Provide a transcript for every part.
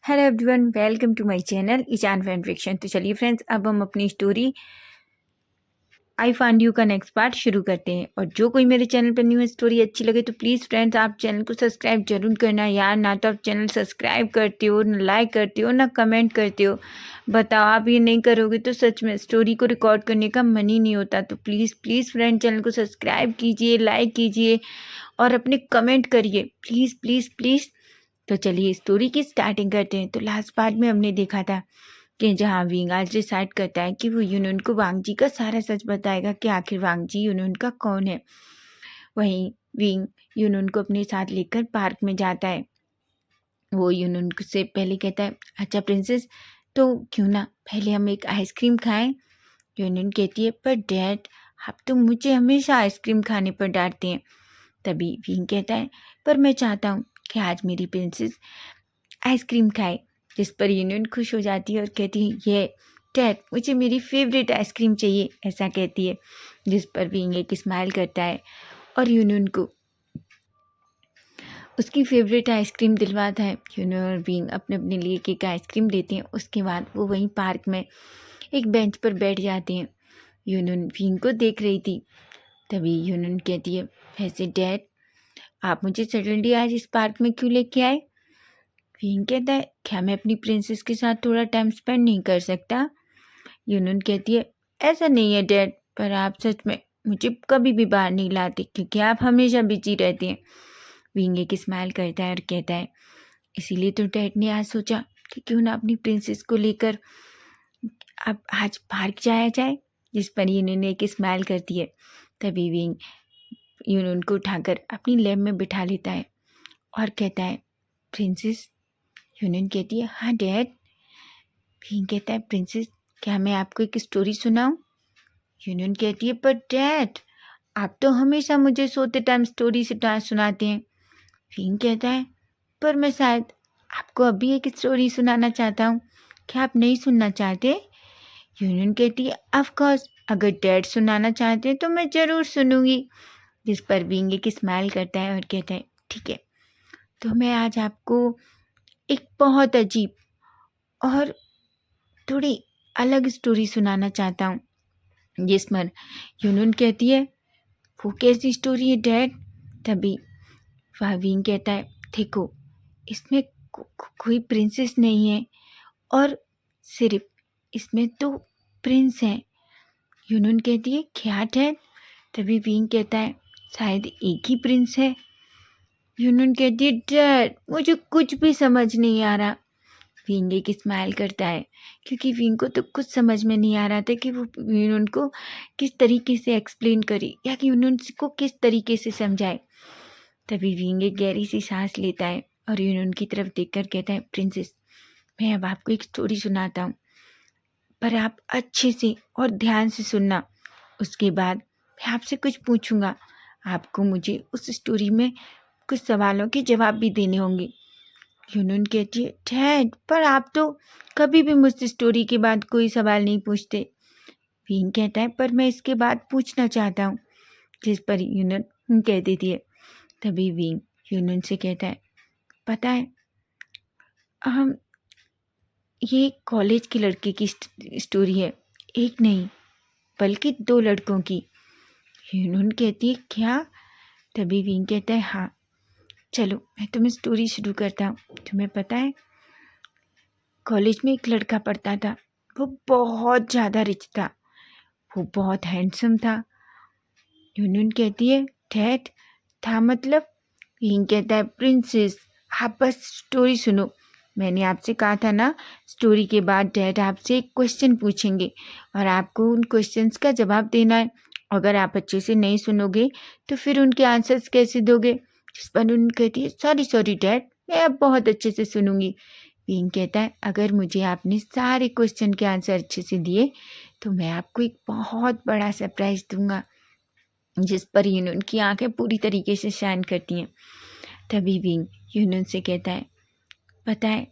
Hello everyone, welcome to my channel Ishaan fan fiction. तो चलिए friends, अब हम अपनी स्टोरी आई फाइंड यू का नेक्स्ट पार्ट शुरू करते हैं। और जो कोई मेरे चैनल पर न्यू स्टोरी अच्छी लगे तो प्लीज़ फ्रेंड्स आप चैनल को सब्सक्राइब जरूर करना यार। ना तो आप चैनल सब्सक्राइब करते हो, ना लाइक करते हो, ना कमेंट करते हो। बताओ, आप ये नहीं करोगे तो सच में स्टोरी को रिकॉर्ड करने का मन ही नहीं होता। तो प्लीज़ प्लीज़ फ्रेंड चैनल को सब्सक्राइब कीजिए, लाइक कीजिए और अपने कमेंट करिए, प्लीज़ प्लीज़ प्लीज़। तो चलिए स्टोरी की स्टार्टिंग करते हैं। तो लास्ट पार्ट में हमने देखा था कि जहाँ विंग आज डिसाइड करता है कि वो यूनून को वांग जी का सारा सच बताएगा कि आखिर वांग जी यूनून का कौन है। वहीं विंग यूनून को अपने साथ लेकर पार्क में जाता है। वो यूनून से पहले कहता है, अच्छा प्रिंसेस, तो क्यों ना पहले हम एक आइसक्रीम खाएं। यूनून कहती है, पर डैड आप तो मुझे हमेशा आइसक्रीम खाने पर डांटते हैं। तभी विंग कहता है, पर मैं चाहता हूँ कि आज मेरी प्रिंसेस आइसक्रीम खाए। जिस पर यूनियन खुश हो जाती है और कहती है, ये डैड मुझे मेरी फेवरेट आइसक्रीम चाहिए, ऐसा कहती है। जिस पर विंग एक स्माइल करता है और यूनियन को उसकी फेवरेट आइसक्रीम दिलवाता है। यूनियन और विंग अपने अपने लिए एक आइसक्रीम लेते हैं। उसके बाद वो वहीं पार्क में एक बेंच पर बैठ जाते हैं। यूनियन विंग को देख रही थी। तभी यूनियन कहती है, वैसे डैड आप मुझे सडनली आज इस पार्क में क्यों लेके आए। विंग कहता है, क्या मैं अपनी प्रिंसेस के साथ थोड़ा टाइम स्पेंड नहीं कर सकता। यूनून कहती है, ऐसा नहीं है डैड, पर आप सच में मुझे कभी भी बाहर नहीं लाते क्योंकि आप हमेशा बिजी रहते हैं। विंग एक स्माइल करता है और कहता है, इसीलिए तो डैड ने आज सोचा कि क्यों ना अपनी प्रिंसेस को लेकर अब आज पार्क जाया जाए। जिस पर यूनून एक स्माइल करती है। तभी विंग यूनून को उठाकर अपनी लैब में बिठा लेता है और कहता है, प्रिंसेस। यूनियन कहती है, हाँ डैड। विंग कहता है, प्रिंसेस क्या मैं आपको एक स्टोरी सुनाऊं। यूनियन कहती है, पर डैड आप तो हमेशा मुझे सोते टाइम स्टोरी सुनाते हैं। विंग कहता है, पर मैं शायद आपको अभी एक स्टोरी सुनाना चाहता हूँ, क्या आप नहीं सुनना चाहते। यूनियन कहती है, ऑफ कोर्स अगर डैड सुनाना चाहते हैं तो मैं ज़रूर सुनूंगी। जिस पर विंग एक स्माइल करता है और कहता है, ठीक है, तो मैं आज आपको एक बहुत अजीब और थोड़ी अलग स्टोरी सुनाना चाहता हूँ। जिस पर यूनून कहती है, वो कैसी स्टोरी है डैड। तभी फाविंग कहता है, देखो इसमें कोई प्रिंसेस नहीं है और सिर्फ इसमें तो प्रिंस हैं। यूनून कहती है, क्या डैड। तभी विंग कहता है, शायद एक ही प्रिंस है। यूनून कहती है, डैड मुझे कुछ भी समझ नहीं आ रहा। विंग एक स्माइल करता है क्योंकि विंग को तो कुछ समझ में नहीं आ रहा था कि वो यूनून को किस तरीके से एक्सप्लेन करे या कि यूनून को किस तरीके से समझाए। तभी विंग एक गहरी सी सांस लेता है और यूनून की तरफ देखकर कहता है, प्रिंसेस मैं अब आपको एक स्टोरी सुनाता हूँ, पर आप अच्छे से और ध्यान से सुनना। उसके बाद मैं आपसे कुछ पूछूंगा, आपको मुझे उस स्टोरी में कुछ सवालों के जवाब भी देने होंगे। यूनून कहती है, डैड पर आप तो कभी भी मुझसे स्टोरी के बाद कोई सवाल नहीं पूछते। विंग कहता है, पर मैं इसके बाद पूछना चाहता हूँ। जिस पर यूनून कह देती है। तभी विंग यूनून से कहता है, पता है हम ये कॉलेज के लड़के की स्टोरी है, एक नहीं बल्कि दो लड़कों की। यूनून कहती है, क्या। तभी विंग कहता है, हाँ चलो मैं तुम्हें स्टोरी शुरू करता हूँ। तुम्हें पता है कॉलेज में एक लड़का पढ़ता था, वो बहुत ज़्यादा रिच था, वो बहुत हैंडसम था। यूनियन कहती है, डैड था मतलब। विंग कहता है, प्रिंसेस आप बस स्टोरी सुनो। मैंने आपसे कहा था ना, स्टोरी के बाद डैड आपसे एक क्वेश्चन पूछेंगे और आपको उन क्वेश्चंस का जवाब देना है। अगर आप अच्छे से नहीं सुनोगे तो फिर उनके आंसर्स कैसे दोगे। जिस पर उन्होंने कहती है, सॉरी सॉरी डैड, मैं अब बहुत अच्छे से सुनूंगी। विंग कहता है, अगर मुझे आपने सारे क्वेश्चन के आंसर अच्छे से दिए तो मैं आपको एक बहुत बड़ा सरप्राइज दूंगा। जिस पर यूनून की आंखें पूरी तरीके से शाइन करती हैं। तभी विंग यूनून से कहता है, पता है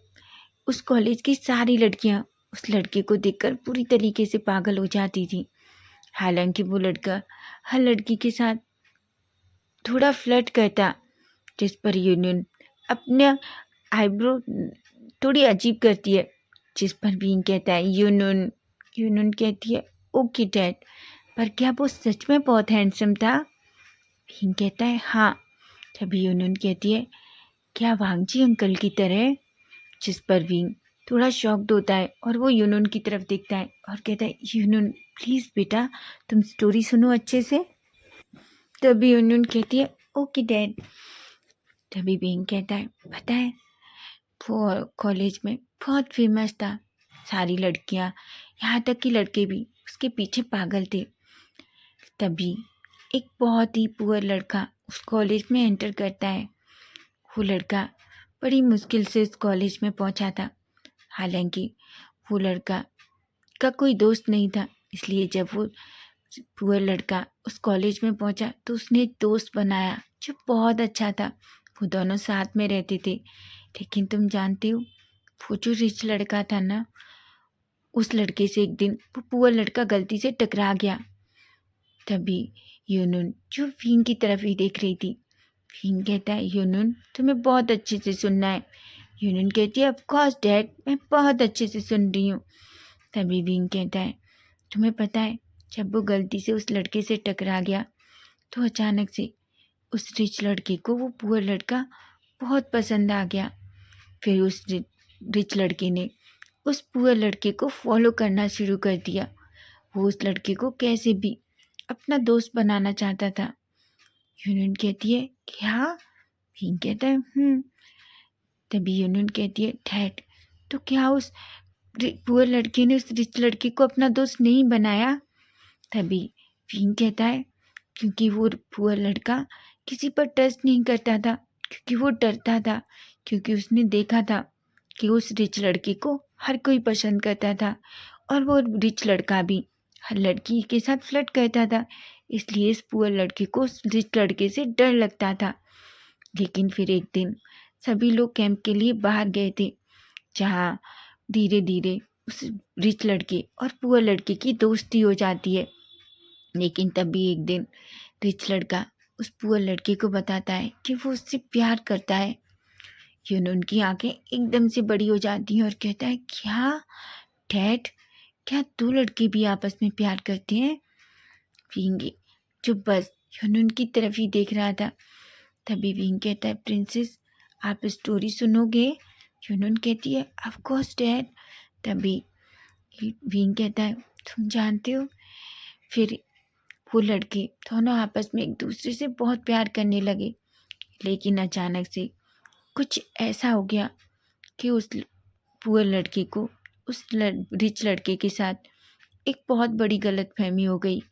उस कॉलेज की सारी लड़कियां उस लड़के को देखकर पूरी तरीके से पागल हो जाती थी। हालांकि वो लड़का हर लड़की के साथ थोड़ा फ्लर्ट करता। जिस पर यूनियन अपने आईब्रो थोड़ी अजीब करती है। जिस पर विंग कहता है यूनुन। यूनुन कहती है ओके डैड, पर क्या वो सच में बहुत हैंडसम था? विंग कहता है हाँ। तभी यूनुन कहती है क्या वांगजी अंकल की तरह? जिस पर विंग थोड़ा शॉक्ड होता है और वो यूनुन की तरफ देखता है और कहता है यूनुन प्लीज़ बेटा तुम स्टोरी सुनो अच्छे से। तभी यूनुन कहती है ओके डैड। तभी विंग कहता है पता है वो कॉलेज में बहुत फेमस था, सारी लड़कियां यहाँ तक कि लड़के भी उसके पीछे पागल थे। तभी एक बहुत ही पुअर लड़का उस कॉलेज में एंटर करता है। वो लड़का बड़ी मुश्किल से उस कॉलेज में पहुंचा था, हालांकि वो लड़का का कोई दोस्त नहीं था। इसलिए जब वो पुअर लड़का उस कॉलेज में पहुंचा तो उसने एक दोस्त बनाया जो बहुत अच्छा था। वो दोनों साथ में रहते थे। लेकिन तुम जानते हो वो जो रिच लड़का था ना, उस लड़के से एक दिन वो पुअर लड़का गलती से टकरा गया। तभी यूनुन जो विंग की तरफ ही देख रही थी, विंग कहता है यूनुन तुम्हें बहुत अच्छे से सुनना है। यूनुन कहती है ऑफ कोर्स डैड, मैं बहुत अच्छे से सुन रही हूँ। तभी विंग कहता है तुम्हें पता है जब वो गलती से उस लड़के से टकरा गया तो अचानक से उस रिच लड़के को वो पुअर लड़का बहुत पसंद आ गया। फिर उस रिच लड़के ने उस पुअर लड़के को फॉलो करना शुरू कर दिया। वो उस लड़के को कैसे भी अपना दोस्त बनाना चाहता था। यूनियन कहती है क्या? विंग कहता है तभी यूनियन कहती है डैड तो क्या उस पुअर लड़के ने उस रिच लड़के को अपना दोस्त नहीं बनाया? तभी विंग कहता है क्योंकि वो पुअर लड़का किसी पर ट्रस्ट नहीं करता था, क्योंकि वो डरता था, क्योंकि उसने देखा था कि उस रिच लड़के को हर कोई पसंद करता था और वो रिच लड़का भी हर लड़की के साथ फ्लर्ट करता था। इसलिए इस पुअर लड़के को उस रिच लड़के से डर लगता था। लेकिन फिर एक दिन सभी लोग कैंप के लिए बाहर गए थे, जहाँ धीरे धीरे उस रिच लड़के और पुअर लड़के की दोस्ती हो जाती है। लेकिन तभी एक दिन रिच लड़का उस पुअर लड़के को बताता है कि वो उससे प्यार करता है। यूनुन की आंखें एकदम से बड़ी हो जाती हैं और कहता है क्या डैड, क्या दो लड़के भी आपस में प्यार करते हैं? विंग जो बस यूनुन की तरफ ही देख रहा था। तभी विंग कहता है प्रिंसेस आप स्टोरी सुनोगे? यूनुन कहती है ऑफ कोर्स डैड। तभी विंग कहता है तुम जानते हो फिर वो लड़के दोनों आपस में एक दूसरे से बहुत प्यार करने लगे। लेकिन अचानक से कुछ ऐसा हो गया कि उस पुअर लड़के को उस रिच लड़के के साथ एक बहुत बड़ी गलतफहमी हो गई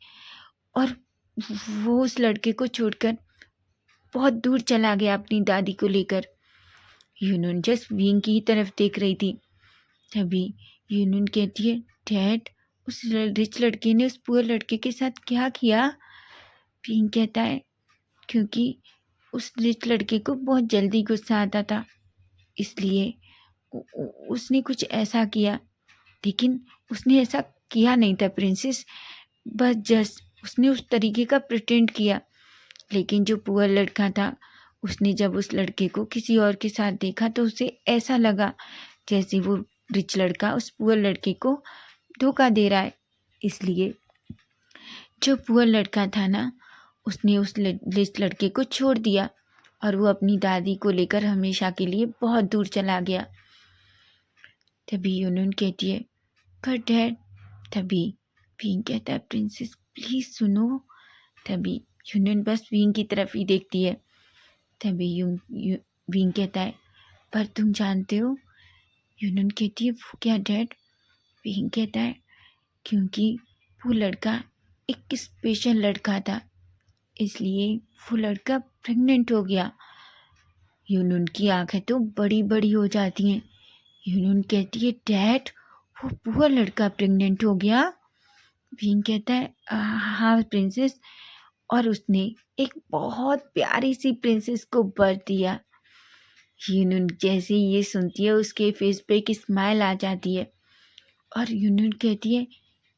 और वो उस लड़के को छोड़कर बहुत दूर चला गया अपनी दादी को लेकर। यूनुन जस्ट विंग की तरफ देख रही थी। तभी यूनुन कहती है डैड उस रिच लड़के ने उस पुअर लड़के के साथ क्या किया? विंग कहता है क्योंकि उस रिच लड़के को बहुत जल्दी गुस्सा आता था, इसलिए उसने कुछ ऐसा किया। लेकिन उसने ऐसा किया नहीं था प्रिंसेस, बस जस्ट उसने उस तरीके का प्रिटेंड किया। लेकिन जो पुअर लड़का था उसने जब उस लड़के को किसी और के साथ देखा तो उसे ऐसा लगा जैसे वो रिच लड़का उस पुअर लड़के को धोखा दे रहा है। इसलिए जो पुअर लड़का था ना, उसने उस रिच लड़के को छोड़ दिया और वो अपनी दादी को लेकर हमेशा के लिए बहुत दूर चला गया। तभी यूनुन कहती है पर डैड। तभी विंग कहता है प्रिंसेस प्लीज़ सुनो। तभी यूनुन बस विंग की तरफ ही देखती है। तभी विंग कहता है पर तुम जानते हो? यूनुन कहती है वो क्या डैड? विंग कहता है क्योंकि वो लड़का एक स्पेशल लड़का था, इसलिए वो लड़का प्रेग्नेंट हो गया। यूनुन की आंखें तो बड़ी बड़ी हो जाती हैं। यूनुन कहती है डैड वो पुअर लड़का प्रेग्नेंट हो गया? विंग कहता है हाँ प्रिंसेस, और उसने एक बहुत प्यारी सी प्रिंसेस को बर्थ दिया। यूनुन जैसे ये सुनती है उसके फेस पे एक स्माइल आ जाती है और यूनुन कहती है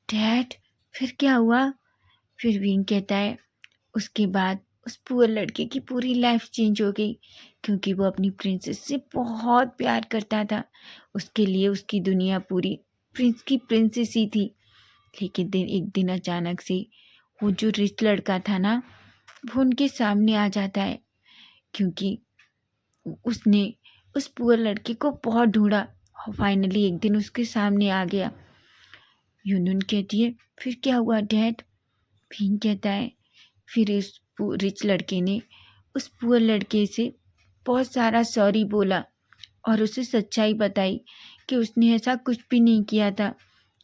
डैड फिर क्या हुआ? फिर विंग कहता है उसके बाद उस पुअर लड़के की पूरी लाइफ चेंज हो गई, क्योंकि वो अपनी प्रिंसेस से बहुत प्यार करता था। उसके लिए उसकी दुनिया पूरी प्रिंस की प्रिंसेस ही थी। लेकिन एक दिन अचानक से वो जो रिच लड़का था ना, वो उनके सामने आ जाता है, क्योंकि उसने उस पुअर लड़के को बहुत ढूंढा और फाइनली एक दिन उसके सामने आ गया। यूनून कहती है, फिर क्या हुआ डैड? फिर कहता है, फिर इस रिच लड़के ने उस पुअर लड़के से बहुत सारा सॉरी बोला और उसे सच्चाई बताई कि उसने ऐसा कुछ भी नहीं किया था,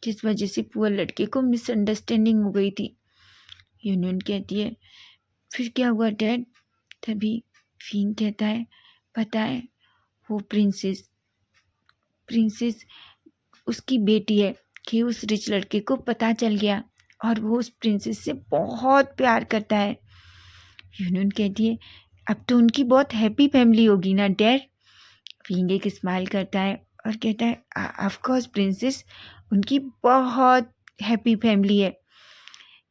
जिस वजह से पुअर लड़के को मिसअंडरस्टैंडिंग हो गई थी। यूनून कहती है, फिर क्या हुआ डैड? तभी फिंग कहता है, पता है वो प्रिंसेस उसकी बेटी है कि उस रिच लड़के को पता चल गया और वो उस प्रिंसेस से बहुत प्यार करता है। यूनून कहती है, अब तो उनकी बहुत हैप्पी फैमिली होगी ना डैड? फिंग एक स्माइल करता है और कहता है, ऑफ कोर्स प्रिंसेस, उनकी बहुत हैप्पी फैमिली है।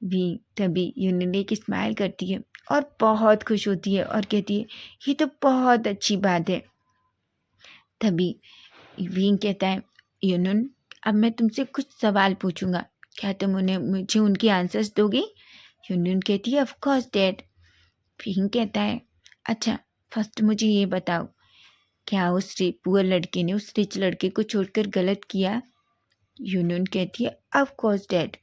भी तभी यूनिन एक स्माइल करती है और बहुत खुश होती है और कहती है, ये तो बहुत अच्छी बात है। तभी विंग कहता है, यूनिन, अब मैं तुमसे कुछ सवाल पूछूंगा, क्या तुम मुझे उनके आंसर्स दोगे? यूनिन कहती है, ऑफ कोर्स डैड। विंग कहता है, अच्छा फर्स्ट मुझे ये बताओ, क्या उस पुअर लड़के ने उस रिच लड़के को छोड़कर गलत किया? यूनिन कहती है, ऑफ कोर्स डैड।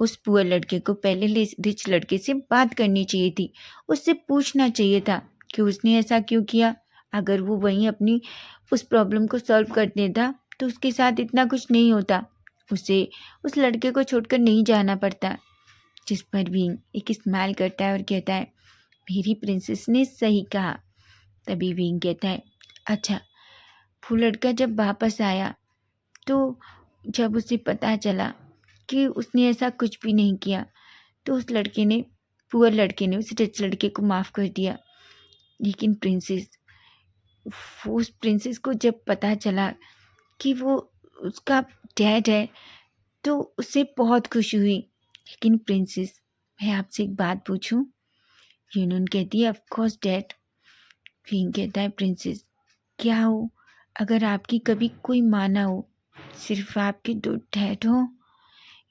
उस पुअर लड़के को पहले रिच लड़के से बात करनी चाहिए थी, उससे पूछना चाहिए था कि उसने ऐसा क्यों किया। अगर वो वहीं अपनी उस प्रॉब्लम को सॉल्व कर देता तो उसके साथ इतना कुछ नहीं होता, उसे उस लड़के को छोड़कर नहीं जाना पड़ता। जिस पर विंग एक स्माइल करता है और कहता है, मेरी प्रिंसेस ने सही कहा। तभी विंग कहता है, अच्छा वो लड़का जब वापस आया तो जब उसे पता चला कि उसने ऐसा कुछ भी नहीं किया, तो पुअर लड़के ने उस रिच लड़के को माफ़ कर दिया। लेकिन उस प्रिंसेस को जब पता चला कि वो उसका डैड है, तो उसे बहुत खुशी हुई। लेकिन प्रिंसेस, मैं आपसे एक बात पूछूं? यूनून कहती है, ऑफ कोर्स डैड। फिंग कहता है, प्रिंसेस क्या हो अगर आपकी कभी कोई माँ ना हो, सिर्फ आपके 2 डैड हो?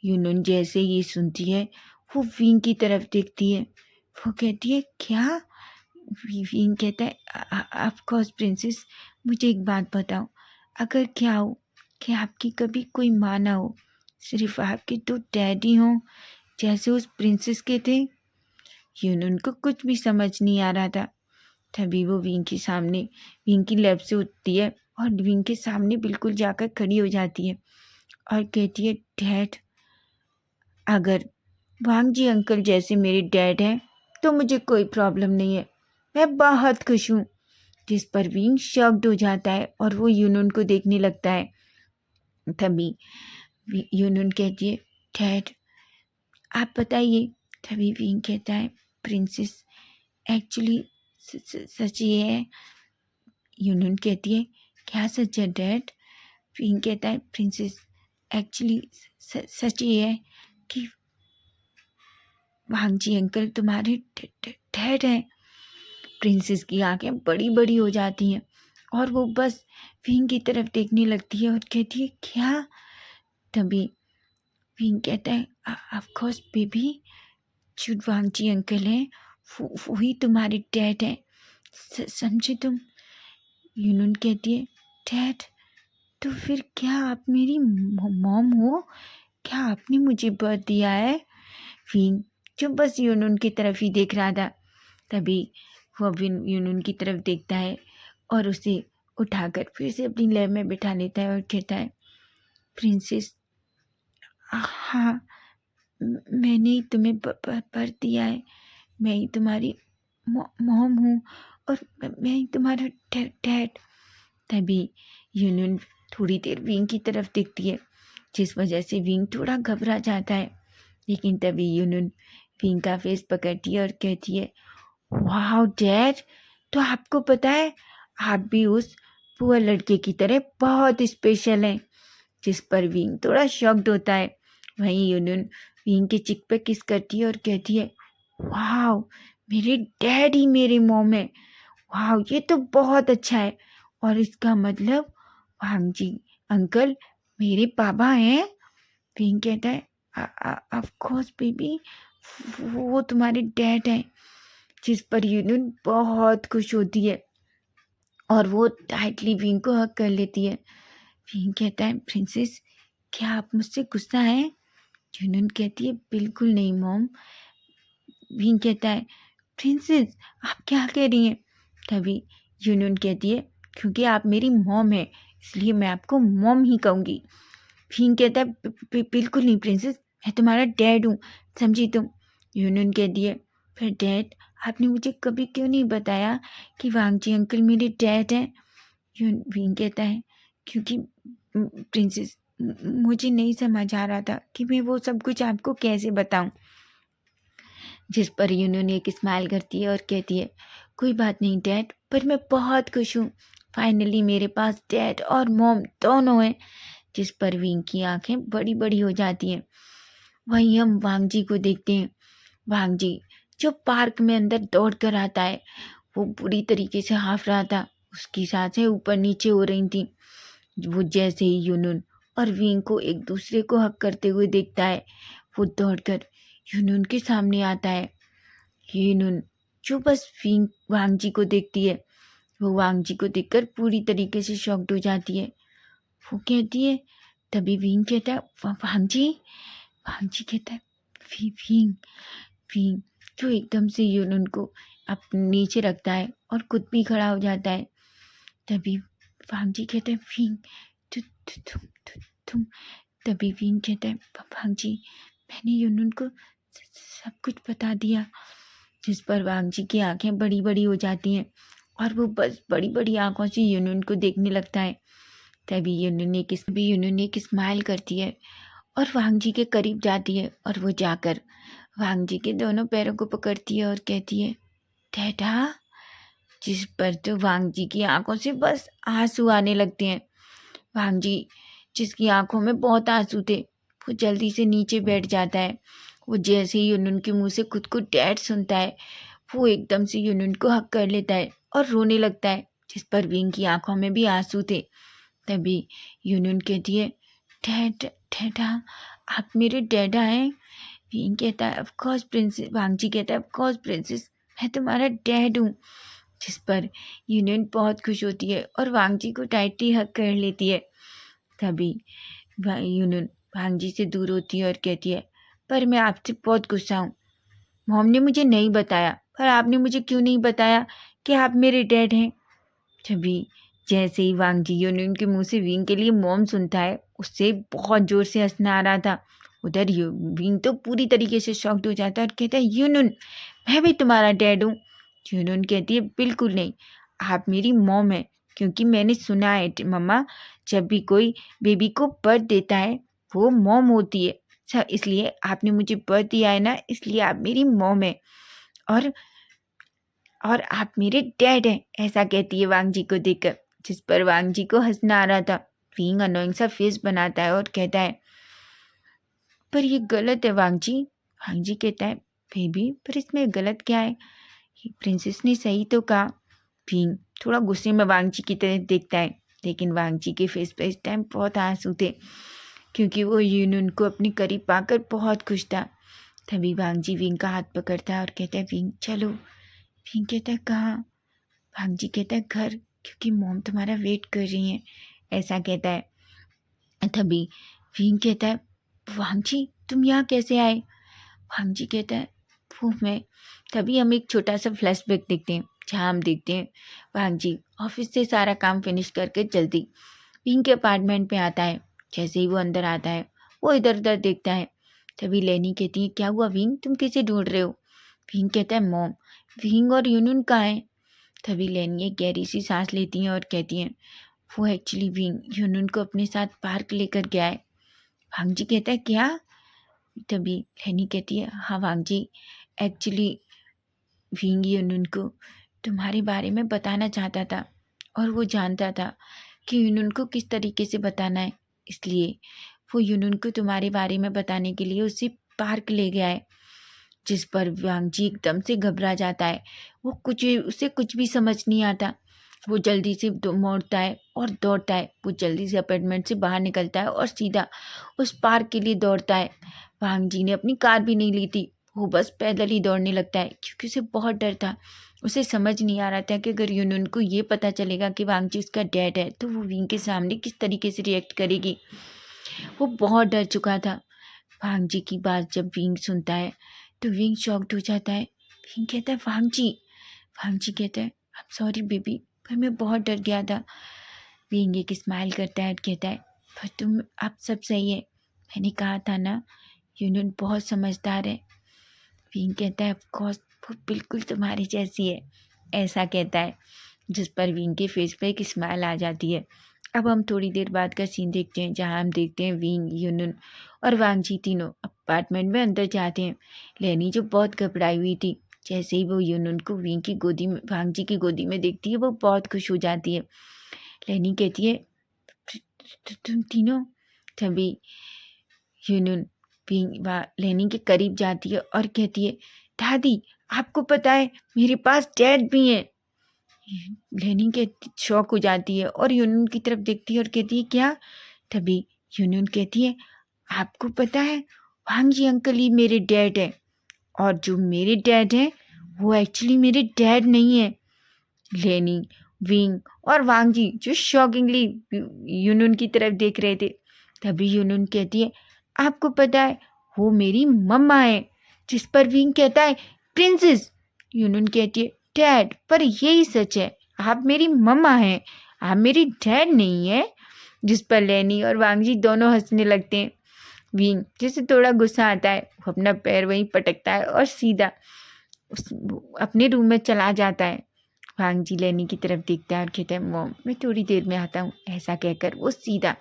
यूनून जैसे ये सुनती है, वो विंग की तरफ देखती है। वो कहती है, क्या? विंग कहता है, ऑफ कोर्स प्रिंसेस, मुझे एक बात बताओ, अगर क्या हो कि आपकी कभी कोई माँ ना हो, सिर्फ आपके 2 डैडी हों जैसे उस प्रिंसेस के थे? यूनून को कुछ भी समझ नहीं आ रहा था। तभी वो विंग की लैब से उठती है और विंग के सामने बिल्कुल जाकर खड़ी हो जाती है और कहती है, डैड, अगर वांग जी अंकल जैसे मेरे डैड हैं तो मुझे कोई प्रॉब्लम नहीं है, मैं बहुत खुश हूँ। जिस पर विंग शॉक्ड हो जाता है और वो यूनून को देखने लगता है। तभी यूनून कहती है, डैड आप बताइए। तभी विंग कहता है, प्रिंसेस एक्चुअली सच ये है। यूनून कहती है, क्या सच है डैड? विंग कहता है, प्रिंसेस एक्चुअली सच ये है कि वांग जी अंकल तुम्हारे डैड हैं। प्रिंसेस की आंखें बड़ी बड़ी हो जाती हैं और वो बस विंग की तरफ देखने लगती है और कहती है, क्या? तभी विंग कहता है, ऑफ कोर्स बेबी, जो वांग जी अंकल हैं वो ही तुम्हारे डैड हैं, समझे तुम? यूनून कहती है, डैड, तो फिर क्या आप मेरी मॉम हो? क्या आपने मुझे बर्थ दिया है? विंग जो बस यूनून की तरफ ही देख रहा था, तभी वो यूनून की तरफ देखता है और उसे उठाकर फिर से अपनी लैब में बिठा लेता है और कहता है, प्रिंसेस, हाँ मैंने ही तुम्हें बर्थ दिया है, मैं ही तुम्हारी मॉम हूँ और मैं ही तुम्हारा डैड। तभी यूनून थोड़ी देर विंग की तरफ देखती है, जिस वजह से विंग थोड़ा घबरा जाता है। लेकिन तभी यूनून विंग का फेस पकड़ती है और कहती है, वाह डैड, तो आपको पता है आप भी उस पुअर लड़के की तरह बहुत स्पेशल हैं। जिस पर विंग थोड़ा शॉक्ड होता है। वहीं यूनून विंग के चिक पे किस करती है और कहती है, वाह, मेरे डैड ही मेरे मॉम है। वाह, ये तो बहुत अच्छा है। और इसका मतलब वांग जी अंकल मेरे पापा हैं। विंग कहता है ऑफ कोर्स बेबी, वो तुम्हारे डैड हैं। जिस पर यूनियन बहुत खुश होती है और वो टाइटली विंग को हक कर लेती है। विंग कहता है प्रिंसेस, क्या आप मुझसे गुस्सा हैं? यूनियन कहती है बिल्कुल नहीं मॉम। विंग कहता है प्रिंसेस आप क्या कह रही हैं? तभी यूनियन कहती है क्योंकि आप मेरी मॉम है इसलिए मैं आपको मॉम ही कहूँगी। विंग कहता है बिल्कुल नहीं प्रिंसेस, मैं तुम्हारा डैड हूँ, समझी तुम? यूनियन कहती है फिर डैड आपने मुझे कभी क्यों नहीं बताया कि वांगजी अंकल मेरे डैड हैं? विंग कहता है क्योंकि प्रिंसेस मुझे नहीं समझ आ रहा था कि मैं वो सब कुछ आपको कैसे बताऊं। जिस पर यूनियन एक स्माइल करती है और कहती है कोई बात नहीं डैड, पर मैं बहुत खुश हूँ, फाइनली मेरे पास डैड और मॉम दोनों हैं। जिस पर विंग की आंखें बड़ी बड़ी हो जाती हैं। वहीं हम वांगजी को देखते हैं। वांगजी जो पार्क में अंदर दौड़ कर आता है, वो बुरी तरीके से हाफ रहा था, उसकी सांसें ऊपर नीचे हो रही थी। वो जैसे ही यूनुन और विंग को एक दूसरे को हक करते हुए देखता है, वो दौड़कर यूनुन के सामने आता है। यूनुन जो बस विंग वांगजी को देखती है, वो वांगजी को देखकर पूरी तरीके से शॉक्ड हो जाती है। वो कहती है, तभी विंग कहता है वांगजी। वांगजी कहता है विंग। विंग जो एकदम से यूनुन को अपने नीचे रखता है और खुद भी खड़ा हो जाता है। तभी वांगजी कहता है विंग तुम। तभी विंग कहता है वांगजी मैंने यूनुन को सब कुछ बता दिया। जिस पर वांगजी की आंखें बड़ी बड़ी हो जाती हैं और वो बस बड़ी बड़ी आंखों से यूनुन को देखने लगता है। तभी यूनुन एक स्माइल करती है और वांगजी के करीब जाती है और वो जाकर वांगजी के दोनों पैरों को पकड़ती है और कहती है डैडा। जिस पर तो वांगजी की आंखों से बस आंसू आने लगते हैं। वांगजी जिसकी आंखों में बहुत आंसू थे, वो जल्दी से नीचे बैठ जाता है। वो जैसे ही यूनुन के मुंह से खुद को डैड सुनता है, वो एकदम से यूनुन को हक कर लेता है और रोने लगता है। जिस पर विंग की आंखों में भी आंसू थे। तभी यूनुन कहती है डैडा आप मेरे डैडा हैं? विंग कहता है ऑफ कोर्स प्रिंसेस। वांगजी कहता है ऑफ कोर्स प्रिंसेस, मैं तुम्हारा डैड हूँ। जिस पर यूनियन बहुत खुश होती है और वांगजी को टाइटली हक कर लेती है। तभी यूनियन वांगजी से दूर होती है और कहती है पर मैं आपसे बहुत गुस्सा हूँ। मॉम ने मुझे नहीं बताया, पर आपने मुझे क्यों नहीं बताया कि आप मेरे डैड हैं? तभी जैसे ही वांगजी यूनियन के मुंह से विंग के लिए मॉम सुनता है, उससे बहुत जोर से हंसना आ रहा था। उधर विंग तो पूरी तरीके से शॉक्ड हो जाता है और कहता है यूनियन मैं भी तुम्हारा डैड हूँ। यूनियन कहती है बिल्कुल नहीं, आप मेरी मॉम है, क्योंकि मैंने सुना है मम्मा जब भी कोई बेबी को बर्थ देता है वो मॉम होती है। अच्छा इसलिए आपने मुझे बर्थ दिया है ना, इसलिए आप मेरी मॉम है और आप मेरे डैड हैं, ऐसा कहती है वांगजी को देखकर। जिस पर वांगजी को हंसना आ रहा था। विंग अनोइंग सा फेस बनाता है और कहता है पर ये गलत है वांगजी। वांगजी कहता है बेबी पर इसमें गलत क्या है, प्रिंसेस ने सही तो कहा। विंग थोड़ा गुस्से में वांगजी की तरफ देखता है, लेकिन वांगजी के फेस पे इस टाइम बहुत आंसू थे, क्योंकि वो यूनुन को अपने करीब पाकर बहुत खुश था। तभी वांगजी विंग का हाथ पकड़ता है और कहता है विंग चलो। विंग कहता है कहाँ? वांगजी कहता है घर, क्योंकि मॉम तुम्हारा वेट कर रही हैं, ऐसा कहता है। तभी विंग कहता है वांगजी तुम यहाँ कैसे आए? वांगजी कहता है वो मैं। तभी हम एक छोटा सा फ्लैशबैक देखते हैं, जहाँ हम देखते हैं वांगजी ऑफिस से सारा काम फिनिश करके जल्दी विंग के अपार्टमेंट पे आता है। जैसे ही वो अंदर आता है, वो इधर उधर देखता है। तभी लेनी कहती है क्या हुआ विंग, तुम किसे ढूंढ रहे हो? विंग कहता है मॉम। विंग और यूनुन कहाँ हैं? तभी लेनी एक गहरी सी सांस लेती हैं और कहती हैं वो एक्चुअली विंग यूनुन को अपने साथ पार्क लेकर गया है। वांगजी कहता है क्या? तभी लेनी कहती है हाँ वांगजी, एक्चुअली विंग यूनुन को तुम्हारे बारे में बताना चाहता था और वो जानता था कि यूनुन को किस तरीके से बताना है, इसलिए वो यूनुन को तुम्हारे बारे में बताने के लिए उसे पार्क ले गया है। जिस पर वांग जी एकदम से घबरा जाता है। उसे कुछ भी समझ नहीं आता। वो जल्दी से मोड़ता है और दौड़ता है। वो जल्दी से अपार्टमेंट से बाहर निकलता है और सीधा उस पार्क के लिए दौड़ता है। वांग जी ने अपनी कार भी नहीं ली थी। वो बस पैदल ही दौड़ने लगता है क्योंकि उसे बहुत डर था। उसे समझ नहीं आ रहा था कि अगर यूनून को ये पता चलेगा कि वांग जी उसका डैड है तो वो विंग के सामने किस तरीके से रिएक्ट करेगी। वो बहुत डर चुका था। वांग जी की बात जब विंग सुनता है तो विंग शॉक्ड हो जाता है। विंग कहता है वांग जी कहता है आई एम सॉरी बेबी, पर मैं बहुत डर गया था। विंग एक स्माइल करता है और कहता है पर तुम अब सब सही है, मैंने कहा था ना यूनून बहुत समझदार है। विंग कहता है ऑफ कोर्स वो बिल्कुल तुम्हारी जैसी है, ऐसा कहता है, जिस पर विंग के फेस पे एक स्माइल आ जाती है। अब हम थोड़ी देर बाद का सीन देखते हैं जहाँ हम देखते हैं विंग, यूनून और वांग जी तीनों अपार्टमेंट में अंदर जाते हैं। लेनी जो बहुत घबराई हुई थी, जैसे ही वो यूनून को विंग की गोदी में, वांग जी की गोदी में देखती है, वो बहुत खुश हो जाती है। लेनी कहती है तुम तीनों। तभी यूनून लेनी के करीब जाती है और कहती है दादी आपको पता है मेरे पास डैड भी है। लेनी के शौक हो जाती है और यूनून की तरफ देखती है और कहती है क्या। तभी यूनून कहती है आपको पता है वांग जी अंकल ही मेरे डैड है, और जो मेरे डैड हैं वो एक्चुअली मेरे डैड नहीं है। लेनी, विंग और वांग जी जो शॉकिंगली यूनून की तरफ देख रहे थे। तभी यूनून कहती है आपको पता है वो मेरी मम्मा है। जिस पर विंग कहता है प्रिंसेस। यूनून कहती है डैड, पर यही सच है, आप मेरी मम्मा हैं, आप मेरी डैड नहीं है। जिस पर लेनी और वांग जी दोनों हंसने लगते हैं। विंग जिसे थोड़ा गुस्सा आता है वो अपना पैर वहीं पटकता है और सीधा अपने रूम में चला जाता है। वांग जी लेनी की तरफ देखता है और कहता है मॉम मैं थोड़ी देर में आता हूँ। ऐसा कहकर वो सीधा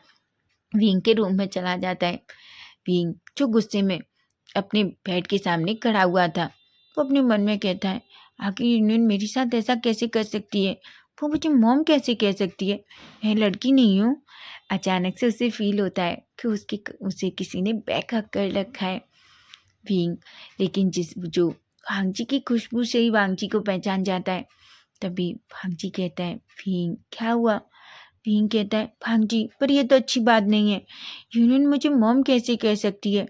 विंग के रूम में चला जाता है। विंग जो गुस्से में अपने बेड के सामने खड़ा हुआ था, वो अपने मन में कहता है आखिर यूनियन मेरे साथ ऐसा कैसे कर सकती है, वो मुझे मॉम कैसे कह सकती है, मैं लड़की नहीं हूँ। अचानक से उसे फील होता है कि उसे किसी ने बैकअप कर रखा है। विंग लेकिन जो वांग जी की खुशबू से ही वांग जी को पहचान जाता है। तभी वांग जी कहता है विंग क्या हुआ। विंग कहता है वांग जी पर यह तो अच्छी बात नहीं है, यूनियन मुझे मॉम कैसे कह सकती है,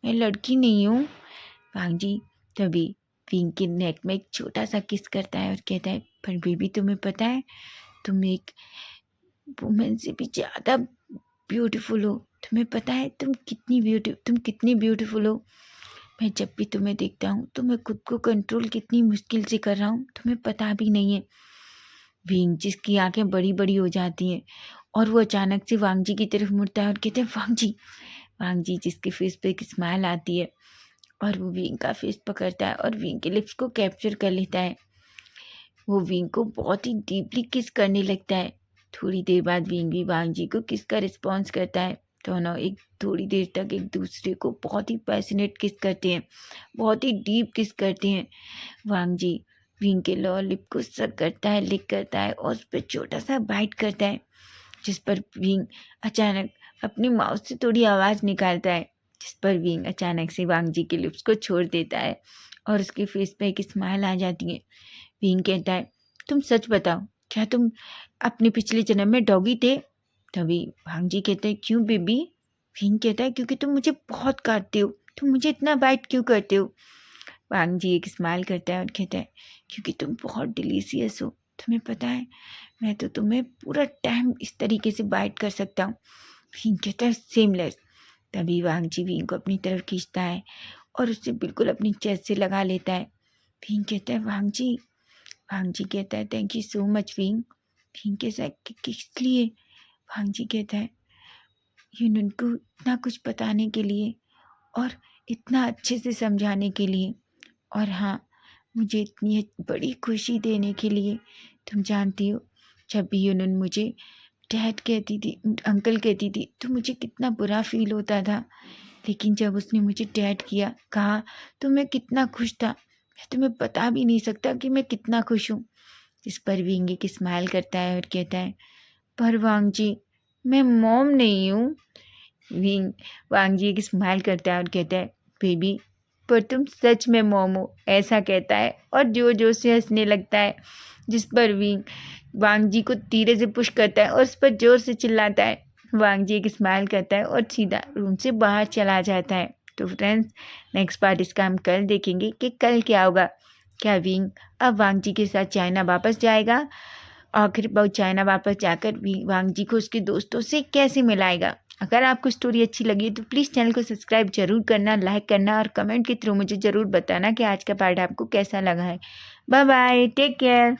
मैं लड़की नहीं हूँ। वांग जी तभी विंग के नेक में एक छोटा सा किस करता है और कहता है पर बेबी तुम्हें पता है तुम एक वुमेन से भी ज़्यादा ब्यूटीफुल हो, तुम्हें पता है तुम कितनी ब्यूटीफुल हो। मैं जब भी तुम्हें देखता हूँ तो मैं खुद को कंट्रोल कितनी मुश्किल से कर रहा हूँ तुम्हें पता भी नहीं है। विंग जिसकी आंखें बड़ी बड़ी हो जाती हैं और वो अचानक से वांग जी की तरफ मुड़ता है और कहते हैं वांग जी जिसके फेस पे एक स्माइल आती है और वो विंग का फेस पकड़ता है और विंग के लिप्स को कैप्चर कर लेता है। वो विंग को बहुत ही डीपली किस करने लगता है। थोड़ी देर बाद विंग भी वांग जी को किस का रिस्पॉन्स करता है। दोनों एक थोड़ी देर तक एक दूसरे को बहुत ही पैशनेट किस करते हैं, बहुत ही डीप किस करते हैं। वांग जी विंग के लोअर लिप को सक करता है, लिक करता है और उस पर छोटा सा बाइट करता है। जिस पर विंग अचानक अपनी माउथ से थोड़ी आवाज़ निकालता है, जिस पर विंग अचानक से वांग जी के लिप्स को छोड़ देता है और उसके फेस पे एक स्माइल आ जाती है। विंग कहता है तुम सच बताओ क्या तुम अपने पिछले जन्म में डॉगी थे। तभी वांग जी कहते हैं क्यों बेबी। विंग कहता है क्योंकि तुम मुझे बहुत काटते हो, तुम मुझे इतना बाइट क्यों करते हो। वांग जी एक स्माइल करता है और कहता है क्योंकि तुम बहुत डिलीशियस हो, तुम्हें पता है मैं तो तुम्हें पूरा टाइम इस तरीके से बाइट कर सकता हूँ। विंग कहता है सेमलेस। तभी वांग जी विंग को अपनी तरफ खींचता है और उससे बिल्कुल अपनी चेस्ट से लगा लेता है। विंग कहता है वांग जी कहता है thank you so much wing. Wing कहता है किस लिए। वांग जी कहता है यूनियन को इतना कुछ बताने के लिए और इतना अच्छे से समझाने के लिए, और हाँ मुझे इतनी बड़ी खुशी देने के लिए। तुम जानती हो जब भी यूनियन मुझे डैड कहती थी, अंकल कहती थी तो मुझे कितना बुरा फील होता था, लेकिन जब उसने मुझे डैड कहा तो मैं कितना खुश था, मैं तुम्हें बता भी नहीं सकता कि मैं कितना खुश हूँ। इस पर विंग एक स्माइल करता है और कहता है पर वांग जी मैं मॉम नहीं हूँ। विंग वांग जी एक स्माइल करता है और कहता है बेबी पर तुम सच में मॉम हो, ऐसा कहता है और जोर जोर से हंसने लगता है, जिस पर विंग वांग जी को धीरे से पुश करता है और उस पर जोर से चिल्लाता है। वांग जी एक स्माइल करता है और सीधा रूम से बाहर चला जाता है। तो फ्रेंड्स, नेक्स्ट पार्ट इसका हम कल देखेंगे कि कल क्या होगा। क्या विंग अब वांग जी के साथ चाइना वापस जाएगा? आखिर वो चाइना वापस जाकर वांग जी को उसके दोस्तों से कैसे मिलाएगा? अगर आपको स्टोरी अच्छी लगी तो प्लीज़ चैनल को सब्सक्राइब जरूर करना, लाइक करना और कमेंट के थ्रू मुझे ज़रूर बताना कि आज का पार्ट आपको कैसा लगा है। Bye bye, take care.